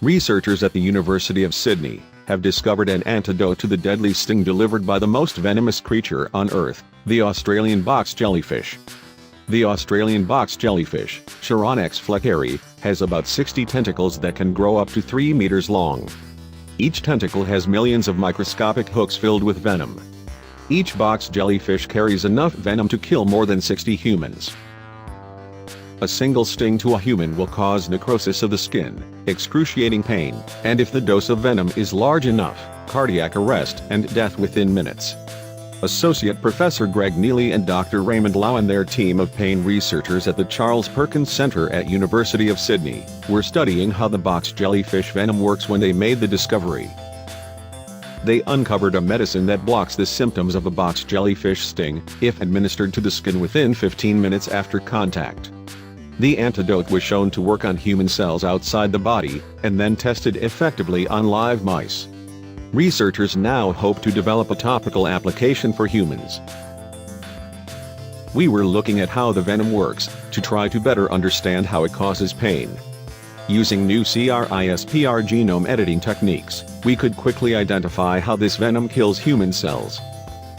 Researchers at the University of Sydney have discovered an antidote to the deadly sting delivered by the most venomous creature on Earth, the Australian box jellyfish. The Australian box jellyfish, Chironex fleckeri, has about 60 tentacles that can grow up to 3 meters long. Each tentacle has millions of microscopic hooks filled with venom. Each box jellyfish carries enough venom to kill more than 60 humans. A single sting to a human will cause necrosis of the skin, excruciating pain, and if the dose of venom is large enough, cardiac arrest and death within minutes. Associate Professor Greg Neely and Dr. Raymond Lau and their team of pain researchers at the Charles Perkins Centre at University of Sydney were studying how the box jellyfish venom works when they made the discovery. They uncovered a medicine that blocks the symptoms of a box jellyfish sting if administered to the skin within 15 minutes after contact. The antidote was shown to work on human cells outside the body, and then tested effectively on live mice. Researchers now hope to develop a topical application for humans. We were looking at how the venom works, to try to better understand how it causes pain. Using new CRISPR genome editing techniques, we could quickly identify how this venom kills human cells.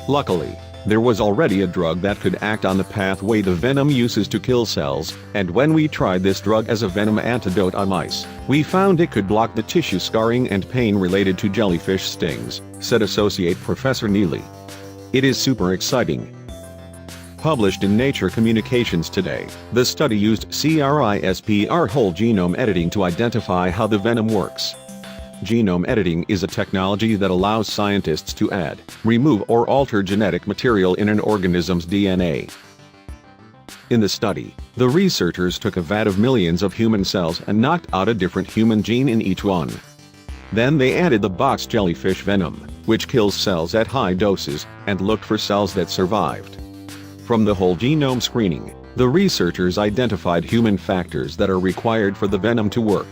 Luckily, there was already a drug that could act on the pathway the venom uses to kill cells, and when we tried this drug as a venom antidote on mice, we found it could block the tissue scarring and pain related to jellyfish stings, said Associate Professor Neely. It is super exciting. Published in Nature Communications today, the study used CRISPR whole genome editing to identify how the venom works. Genome editing is a technology that allows scientists to add, remove or alter genetic material in an organism's DNA. In the study, the researchers took a vat of millions of human cells and knocked out a different human gene in each one. Then they added the box jellyfish venom, which kills cells at high doses, and looked for cells that survived. From the whole genome screening, the researchers identified human factors that are required for the venom to work.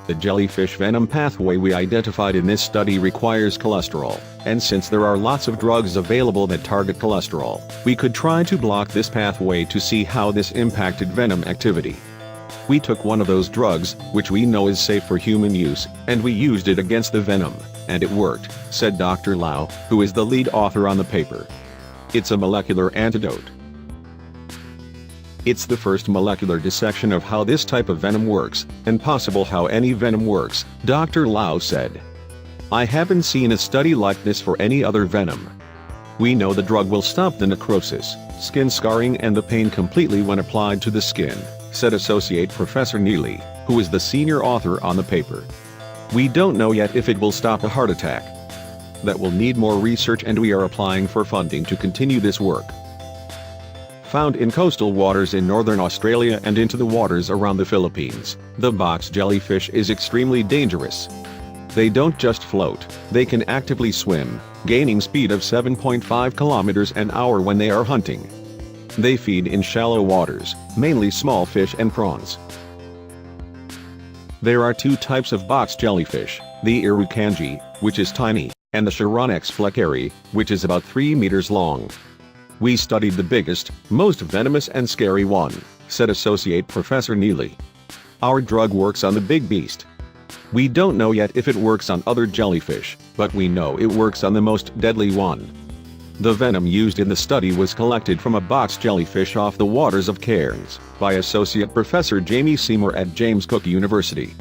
The jellyfish venom pathway we identified in this study requires cholesterol, and since there are lots of drugs available that target cholesterol, we could try to block this pathway to see how this impacted venom activity. We took one of those drugs, which we know is safe for human use, and we used it against the venom, and it worked, said Dr. Lau, who is the lead author on the paper. It's a molecular antidote. It's the first molecular dissection of how this type of venom works, and possible how any venom works, Dr. Lau said. I haven't seen a study like this for any other venom. We know the drug will stop the necrosis, skin scarring and the pain completely when applied to the skin, said Associate Professor Neely, who is the senior author on the paper. We don't know yet if it will stop a heart attack. That will need more research, and we are applying for funding to continue this work. Found in coastal waters in northern Australia and into the waters around the Philippines, the box jellyfish is extremely dangerous. They don't just float, they can actively swim, gaining speed of 7.5 kilometers an hour when they are hunting. They feed in shallow waters, mainly small fish and prawns. There are two types of box jellyfish, the irukandji, which is tiny, and the Chironex fleckeri, which is about 3 meters long. We studied the biggest, most venomous and scary one, said Associate Professor Neely. Our drug works on the big beast. We don't know yet if it works on other jellyfish, but we know it works on the most deadly one. The venom used in the study was collected from a box jellyfish off the waters of Cairns, by Associate Professor Jamie Seymour at James Cook University.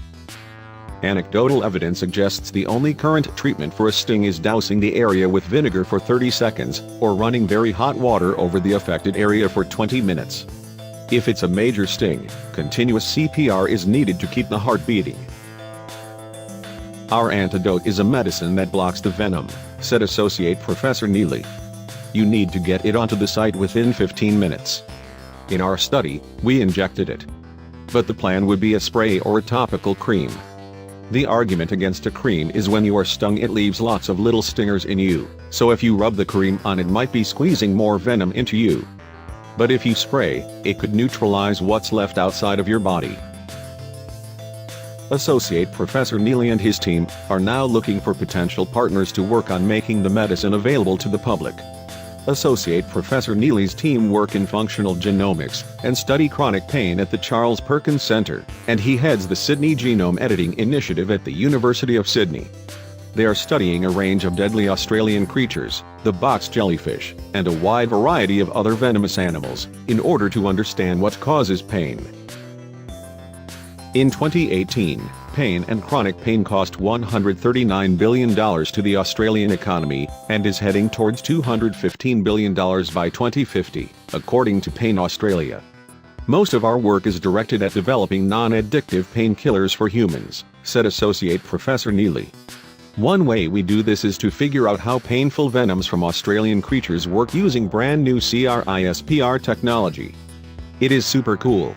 Anecdotal evidence suggests the only current treatment for a sting is dousing the area with vinegar for 30 seconds, or running very hot water over the affected area for 20 minutes. If it's a major sting, continuous CPR is needed to keep the heart beating. Our antidote is a medicine that blocks the venom, said Associate Professor Neely. You need to get it onto the site within 15 minutes. In our study, we injected it. But the plan would be a spray or a topical cream. The argument against a cream is when you are stung it leaves lots of little stingers in you, so if you rub the cream on it might be squeezing more venom into you. But if you spray, it could neutralize what's left outside of your body. Associate Professor Neely and his team are now looking for potential partners to work on making the medicine available to the public. Associate Professor Neely's team work in functional genomics and study chronic pain at the Charles Perkins Centre, and he heads the Sydney Genome Editing Initiative at the University of Sydney. They are studying a range of deadly Australian creatures, the box jellyfish, and a wide variety of other venomous animals, in order to understand what causes pain. In 2018, pain and chronic pain cost $139 billion to the Australian economy, and is heading towards $215 billion by 2050, according to Pain Australia. Most of our work is directed at developing non-addictive painkillers for humans, said Associate Professor Neely. One way we do this is to figure out how painful venoms from Australian creatures work using brand new CRISPR technology. It is super cool.